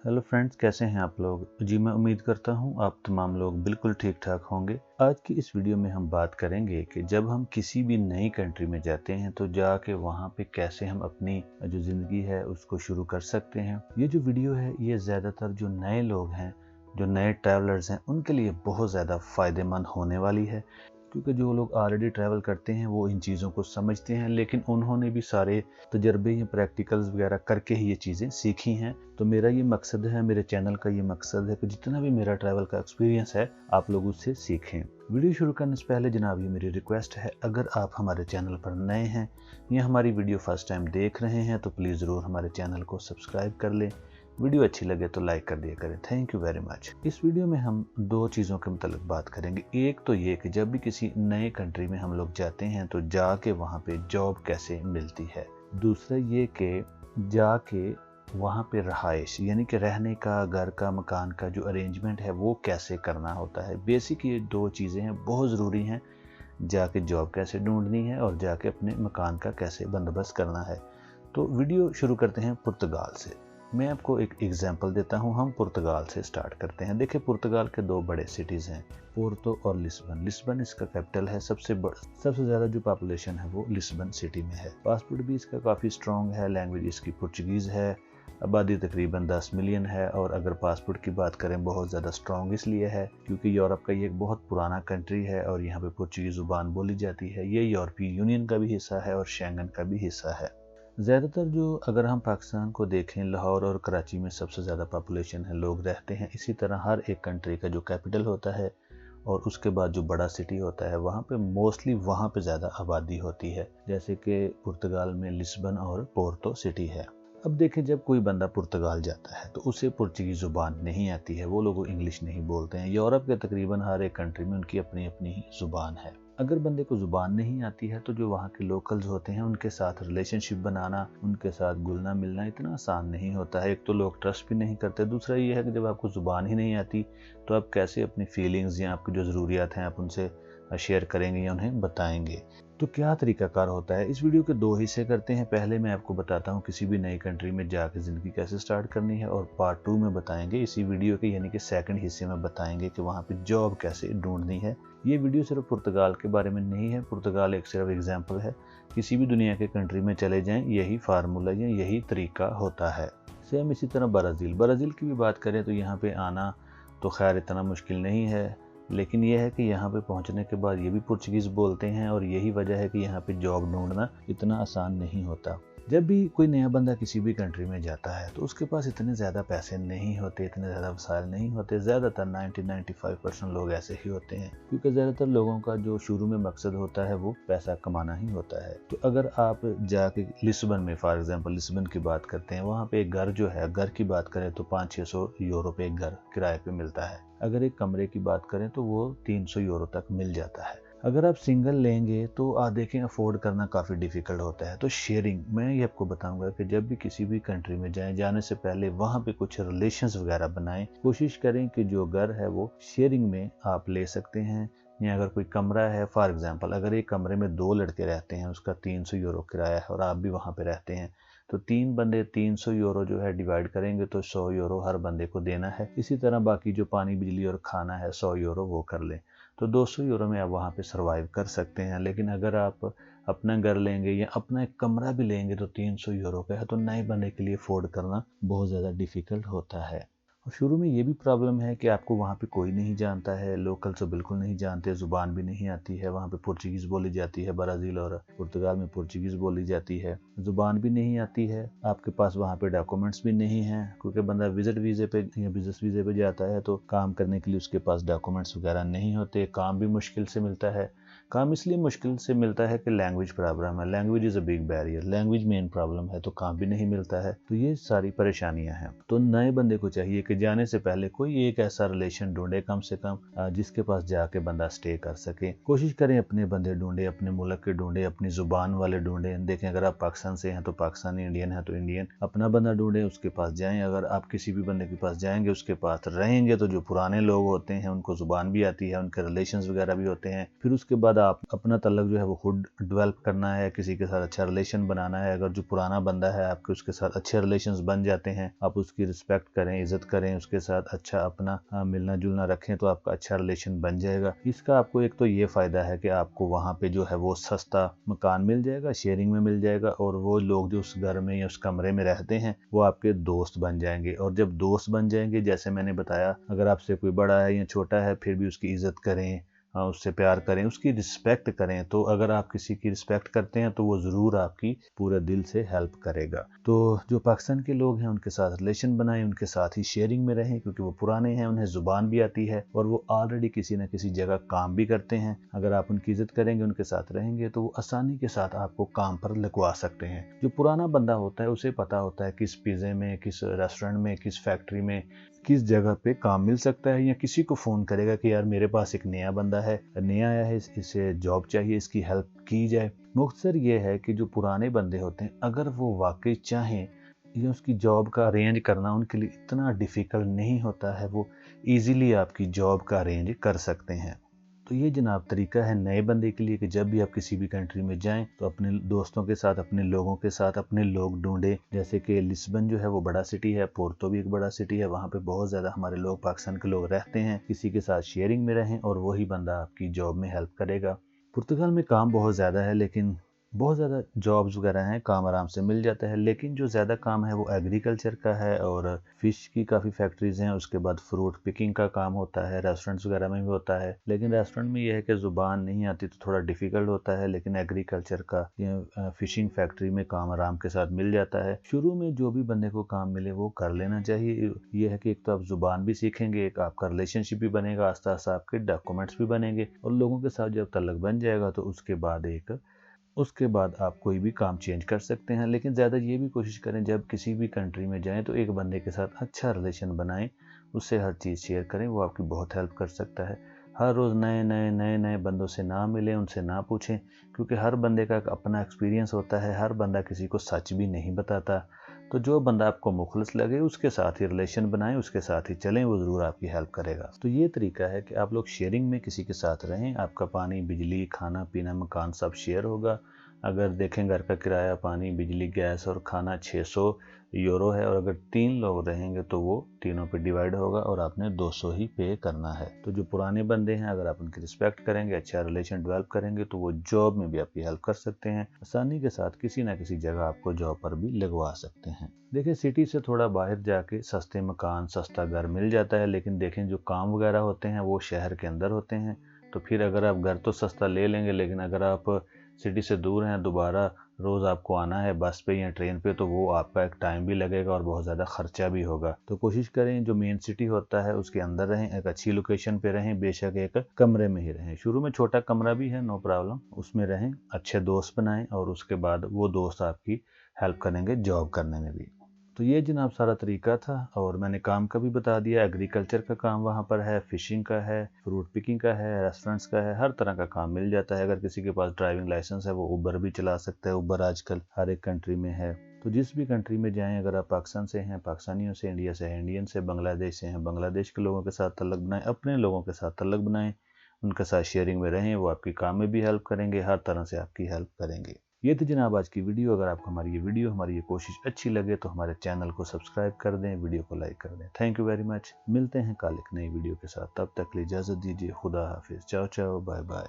Hello friends, कैसे हैं आप लोग। जी मैं उम्मीद करता हूं आप तमाम लोग बिल्कुल ठीक ठाक होंगे। आज की इस वीडियो में हम बात करेंगे कि जब हम किसी भी नई कंट्री में जाते हैं तो जाके वहां पे कैसे हम अपनी जो ज़िंदगी है उसको शुरू कर सकते हैं। ये जो वीडियो है ये ज़्यादातर जो नए लोग हैं, जो नए ट्रैवलर्स हैं, उनके लिए बहुत ज़्यादा फ़ायदेमंद होने वाली है, क्योंकि जो लोग ऑलरेडी ट्रैवल करते हैं वो इन चीज़ों को समझते हैं, लेकिन उन्होंने भी सारे तजर्बे या प्रैक्टिकल्स वगैरह करके ही ये चीज़ें सीखी हैं। तो मेरा ये मकसद है, मेरे चैनल का ये मकसद है कि जितना भी मेरा ट्रैवल का एक्सपीरियंस है आप लोग उससे सीखें। वीडियो शुरू करने से पहले जनाब ये मेरी रिक्वेस्ट है, अगर आप हमारे चैनल पर नए हैं या हमारी वीडियो फर्स्ट टाइम देख रहे हैं तो प्लीज़ ज़रूर हमारे चैनल को सब्सक्राइब कर लें। वीडियो अच्छी लगे तो लाइक कर दिया करें। Thank you very much. इस वीडियो में हम दो चीज़ों के मतलब बात करेंगे। एक तो ये कि जब भी किसी नए कंट्री में हम लोग जाते हैं तो जाके वहाँ पे जॉब कैसे मिलती है। दूसरा ये कि जाके वहाँ पे रहाइश यानी कि रहने का, घर का, मकान का जो अरेंजमेंट है वो कैसे करना होता है। बेसिक ये दो चीज़ें हैं, बहुत ज़रूरी हैं। जाके जॉब कैसे ढूंढनी है और जाके अपने मकान का कैसे बंदोबस्त करना है। तो वीडियो शुरू करते हैं पुर्तगाल से। मैं आपको एक एग्जांपल देता हूं। हम पुर्तगाल से स्टार्ट करते हैं। देखिए, पुर्तगाल के दो बड़े सिटीज़ हैं, पोर्तो और लिस्बन। लिस्बन इसका कैपिटल है। सबसे ज़्यादा जो पॉपुलेशन है वो लिस्बन सिटी में है। पासपोर्ट भी इसका काफ़ी स्ट्रॉन्ग है। लैंग्वेज इसकी पुर्तगीज़ है। आबादी तकरीबन 10 मिलियन है। और अगर पासपोर्ट की बात करें, बहुत ज़्यादा स्ट्रॉन्ग इसलिए है क्योंकि यूरोप का ये एक बहुत पुराना कंट्री है और यहाँ पे पुर्तगीज़ ज़ुबान बोली जाती है। ये यूरोपीय यूनियन का भी हिस्सा है और शेंगन का भी हिस्सा है। ज़्यादातर जो अगर हम पाकिस्तान को देखें, लाहौर और कराची में सबसे ज़्यादा पॉपुलेशन है, लोग रहते हैं। इसी तरह हर एक कंट्री का जो कैपिटल होता है और उसके बाद जो बड़ा सिटी होता है वहाँ पे मोस्टली वहाँ पे ज़्यादा आबादी होती है, जैसे कि पुर्तगाल में लिस्बन और पोर्तो सिटी है। अब देखें, जब कोई बंदा पुर्तगाल जाता है तो उसे पुर्तगीज़ ज़ुबान नहीं आती है, वो लोग इंग्लिश नहीं बोलते हैं। यूरोप के तकरीबन हर एक कंट्री में उनकी अपनी अपनी ही ज़ुबान है। अगर बंदे को ज़ुबान नहीं आती है तो जो वहाँ के लोकल्स होते हैं उनके साथ रिलेशनशिप बनाना, उनके साथ घुलना मिलना इतना आसान नहीं होता है। एक तो लोग ट्रस्ट भी नहीं करते, दूसरा ये है कि जब आपको ज़ुबान ही नहीं आती तो आप कैसे अपनी फीलिंग्स या आपकी जो ज़रूरियात हैं आप उनसे शेयर करेंगे या उन्हें बताएंगे। तो क्या तरीकाकार होता है। इस वीडियो के दो हिस्से करते हैं। पहले मैं आपको बताता हूँ किसी भी नई कंट्री में जाकर ज़िंदगी कैसे स्टार्ट करनी है, और पार्ट 2 में बताएंगे इसी वीडियो के यानी कि सेकंड हिस्से में बताएंगे कि वहाँ पे जॉब कैसे ढूंढनी है। ये वीडियो सिर्फ पुर्तगाल के बारे में नहीं है। पुर्तगाल एक सिर्फ एग्जाम्पल है। किसी भी दुनिया के कंट्री में चले जाएं, यही फार्मूला या यही तरीका होता है। सेम इसी तरह ब्राज़ील की भी बात करें तो यहाँ पे आना तो खैर इतना मुश्किल नहीं है, लेकिन यह है कि यहाँ पे पहुँचने के बाद ये भी पुर्तगीज़ बोलते हैं और यही वजह है कि यहाँ पे जॉब ढूंढना इतना आसान नहीं होता। जब भी कोई नया बंदा किसी भी कंट्री में जाता है तो उसके पास इतने ज़्यादा पैसे नहीं होते, इतने ज़्यादा वसाइल नहीं होते। ज़्यादातर 90-95% लोग ऐसे ही होते हैं, क्योंकि ज़्यादातर लोगों का जो शुरू में मकसद होता है वो पैसा कमाना ही होता है। तो अगर आप जाके लिस्बन में, फॉर एग्जांपल लिस्बन की बात करते हैं, वहाँ पे एक घर जो है, घर की बात करें तो 500-600 यूरो पे एक घर किराए पे मिलता है। अगर एक कमरे की बात करें तो वो 300 यूरो तक मिल जाता है। अगर आप सिंगल लेंगे तो आप देखें अफोर्ड करना काफ़ी डिफ़िकल्ट होता है। तो शेयरिंग, मैं ये आपको बताऊंगा कि जब भी किसी भी कंट्री में जाएं, जाने से पहले वहाँ पे कुछ रिलेशंस वगैरह बनाएं। कोशिश करें कि जो घर है वो शेयरिंग में आप ले सकते हैं। या अगर कोई कमरा है, फॉर एग्जांपल अगर एक कमरे में 2 लड़के रहते हैं, उसका 300 यूरो किराया है और आप भी वहाँ पे रहते हैं, तो 3 बंदे 300 यूरो जो है डिवाइड करेंगे तो 100 यूरो हर बंदे को देना है। इसी तरह बाकी जो पानी, बिजली और खाना है 100 यूरो वो कर लें, तो 200 यूरो में आप वहाँ पे सर्वाइव कर सकते हैं। लेकिन अगर आप अपना घर लेंगे या अपना एक कमरा भी लेंगे तो 300 यूरो का है, तो नए बंदे के लिए अफोर्ड करना बहुत ज़्यादा डिफ़िकल्ट होता है। और शुरू में ये भी प्रॉब्लम है कि आपको वहाँ पे कोई नहीं जानता है, लोकल से बिल्कुल नहीं जानते, ज़ुबान भी नहीं आती है। वहाँ पे पुर्तगीज़ बोली जाती है, ब्राज़ील और पुर्तगाल में पुर्तगीज़ बोली जाती है। ज़ुबान भी नहीं आती है, आपके पास वहाँ पे डॉक्यूमेंट्स भी नहीं हैं, क्योंकि बंदा विजिट वीज़े पे या बिजनेस वीज़े पे जाता है तो काम करने के लिए उसके पास डॉक्यूमेंट्स वगैरह नहीं होते। काम भी मुश्किल से मिलता है। काम इसलिए मुश्किल से मिलता है कि लैंग्वेज प्रॉब्लम है। Language is a big barrier. Language main problem है, तो काम भी नहीं मिलता है। तो ये सारी परेशानियां हैं। तो नए बंदे को चाहिए कि जाने से पहले कोई एक ऐसा रिलेशन ढूंढे, कम से कम जिसके पास जाके बंदा स्टे कर सके। कोशिश करें अपने बंदे ढूंढे, अपने मुल्क के ढूंढे, अपनी जुबान वाले ढूंढे। देखें, अगर आप पाकिस्तान से हैं तो पाकिस्तानी, इंडियन है तो इंडियन। अपना बंदा ढूंढे, उसके पास जाएं। अगर आप किसी भी बंदे के पास जाएंगे, उसके पास रहेंगे, तो जो पुराने लोग होते हैं उनको जुबान भी आती है, उनके रिलेशन वगैरह भी होते हैं। फिर उसके बाद आप अपना तल्लक जो है वो खुद डेवलप करना है, किसी के साथ अच्छा रिलेशन बनाना है, अगर जो पुराना बंदा है आपके उसके साथ अच्छे रिलेशंस बन जाते हैं, आप उसकी रिस्पेक्ट करें, इज्जत करें, उसके साथ अच्छा अपना मिलना जुलना रखें तो आपका अच्छा रिलेशन बन जाएगा। इसका आपको एक तो ये फ़ायदा है कि आपको वहाँ पे जो है वो सस्ता मकान मिल जाएगा, शेयरिंग में मिल जाएगा, और वो लोग जो उस घर में या उस कमरे में रहते हैं वो आपके दोस्त बन जाएंगे। और जब दोस्त बन जाएंगे, जैसे मैंने बताया, अगर आपसे कोई बड़ा है या छोटा है फिर भी उसकी इज्जत करें, उससे प्यार करें, उसकी रिस्पेक्ट करें। तो अगर आप किसी की रिस्पेक्ट करते हैं तो वो ज़रूर आपकी पूरे दिल से हेल्प करेगा। तो जो पाकिस्तान के लोग हैं उनके साथ रिलेशन बनाएं, उनके साथ ही शेयरिंग में रहें, क्योंकि वो पुराने हैं, उन्हें ज़ुबान भी आती है और वो ऑलरेडी किसी न किसी जगह काम भी करते हैं। अगर आप उनकी इज्जत करेंगे, उनके साथ रहेंगे तो वो आसानी के साथ आपको काम पर लगवा सकते हैं। जो पुराना बंदा होता है उसे पता होता है किस पिज़्ज़े में, किस रेस्टोरेंट में, किस फैक्ट्री में, किस जगह पे काम मिल सकता है, या किसी को फ़ोन करेगा कि यार मेरे पास एक नया बंदा है, नया आया है, इसे जॉब चाहिए, इसकी हेल्प की जाए। मुख्तसर ये है कि जो पुराने बंदे होते हैं, अगर वो वाकई चाहें, ये उसकी जॉब का अरेंज करना उनके लिए इतना डिफ़िकल्ट नहीं होता है, वो ईज़िली आपकी जॉब का अरेंज कर सकते हैं। तो ये जनाब तरीका है नए बंदे के लिए कि जब भी आप किसी भी कंट्री में जाएं तो अपने दोस्तों के साथ, अपने लोगों के साथ अपने लोग ढूंढें। जैसे कि लिस्बन जो है वो बड़ा सिटी है, पोर्तो भी एक बड़ा सिटी है, वहाँ पे बहुत ज़्यादा हमारे लोग, पाकिस्तान के लोग रहते हैं। किसी के साथ शेयरिंग में रहें और वही बंदा आपकी जॉब में हेल्प करेगा। पुर्तगाल में काम बहुत ज़्यादा है, लेकिन बहुत ज़्यादा जॉब्स वगैरह हैं, काम आराम से मिल जाता है, लेकिन जो ज़्यादा काम है वो एग्रीकल्चर का है और फ़िश की काफ़ी फैक्ट्रीज़ हैं। उसके बाद फ्रूट पिकिंग का काम होता है, रेस्टोरेंट्स वगैरह में भी होता है, लेकिन रेस्टोरेंट में ये है कि ज़ुबान नहीं आती तो थोड़ा डिफ़िकल्ट होता है, लेकिन एग्रीकल्चर का या फ़िशिंग फैक्ट्री में काम आराम के साथ मिल जाता है। शुरू में जो भी बंदे को काम मिले वो कर लेना चाहिए। ये है कि एक तो आप ज़ुबान भी सीखेंगे, एक आपका रिलेशनशिप भी बनेगा, आस्ता आस्ता आपके डॉक्यूमेंट्स भी बनेंगे, और लोगों के साथ जब तल्लक बन जाएगा तो उसके बाद आप कोई भी काम चेंज कर सकते हैं। लेकिन ज़्यादा ये भी कोशिश करें जब किसी भी कंट्री में जाएं तो एक बंदे के साथ अच्छा रिलेशन बनाएं, उससे हर चीज़ शेयर करें, वो आपकी बहुत हेल्प कर सकता है। हर रोज़ नए बंदों से ना मिलें, उनसे ना पूछें, क्योंकि हर बंदे का अपना एक्सपीरियंस होता है, हर बंदा किसी को सच भी नहीं बताता। तो जो बंदा आपको मुखलिस लगे उसके साथ ही रिलेशन बनाएं, उसके साथ ही चलें, वो ज़रूर आपकी हेल्प करेगा। तो ये तरीका है कि आप लोग शेयरिंग में किसी के साथ रहें, आपका पानी, बिजली, खाना पीना, मकान सब शेयर होगा। अगर देखें घर का किराया, पानी, बिजली, गैस और खाना 600 यूरो है, और अगर 3 लोग रहेंगे तो वो तीनों पे डिवाइड होगा और आपने 200 ही पे करना है। तो जो पुराने बंदे हैं, अगर आप उनकी रिस्पेक्ट करेंगे, अच्छा रिलेशन डेवलप करेंगे तो वो जॉब में भी आपकी हेल्प कर सकते हैं, आसानी के साथ किसी ना किसी जगह आपको जॉब पर भी लगवा सकते हैं। देखिए, सिटी से थोड़ा बाहर जाके सस्ते मकान, सस्ता घर मिल जाता है, लेकिन देखें जो काम वगैरह होते हैं वो शहर के अंदर होते हैं। तो फिर अगर आप घर तो सस्ता ले लेंगे, लेकिन अगर आप सिटी से दूर हैं, दोबारा रोज़ आपको आना है बस पे या ट्रेन पे, तो वो आपका एक टाइम भी लगेगा और बहुत ज़्यादा खर्चा भी होगा। तो कोशिश करें जो मेन सिटी होता है उसके अंदर रहें, एक अच्छी लोकेशन पे रहें, बेशक एक कमरे में ही रहें। शुरू में छोटा कमरा भी है, नो प्रॉब्लम, उसमें रहें, अच्छे दोस्त बनाएं और उसके बाद वो दोस्त आपकी हेल्प करेंगे जॉब करने में भी। तो ये जनाब सारा तरीका था, और मैंने काम का भी बता दिया। एग्रीकल्चर का काम वहाँ पर है, फिशिंग का है, फ्रूट पिकिंग का है, रेस्टोरेंट्स का है, हर तरह का काम मिल जाता है। अगर किसी के पास ड्राइविंग लाइसेंस है वो उबर भी चला सकता है, उबर आजकल हर एक कंट्री में है। तो जिस भी कंट्री में जाएं, अगर आप पाकिस्तान से हैं, पाकिस्तानियों से, इंडिया से हैं, इंडियन से, बांग्लादेश से हैं, बांग्लादेश के लोगों के साथ तल्लक बनाएं, अपने लोगों के साथ तल्लक बनाएं, उनके साथ शेयरिंग में रहें, वो आपकी काम में भी हेल्प करेंगे, हर तरह से आपकी हेल्प करेंगे। ये थी जनाब आज की वीडियो। अगर आपको हमारी ये कोशिश अच्छी लगे तो हमारे चैनल को सब्सक्राइब कर दें, वीडियो को लाइक कर दें। Thank you very much. मिलते हैं कल एक नई वीडियो के साथ, तब तक के लिए इजाज़त दीजिए। खुदा हाफिज़। चाओ चाओ, बाय बाय।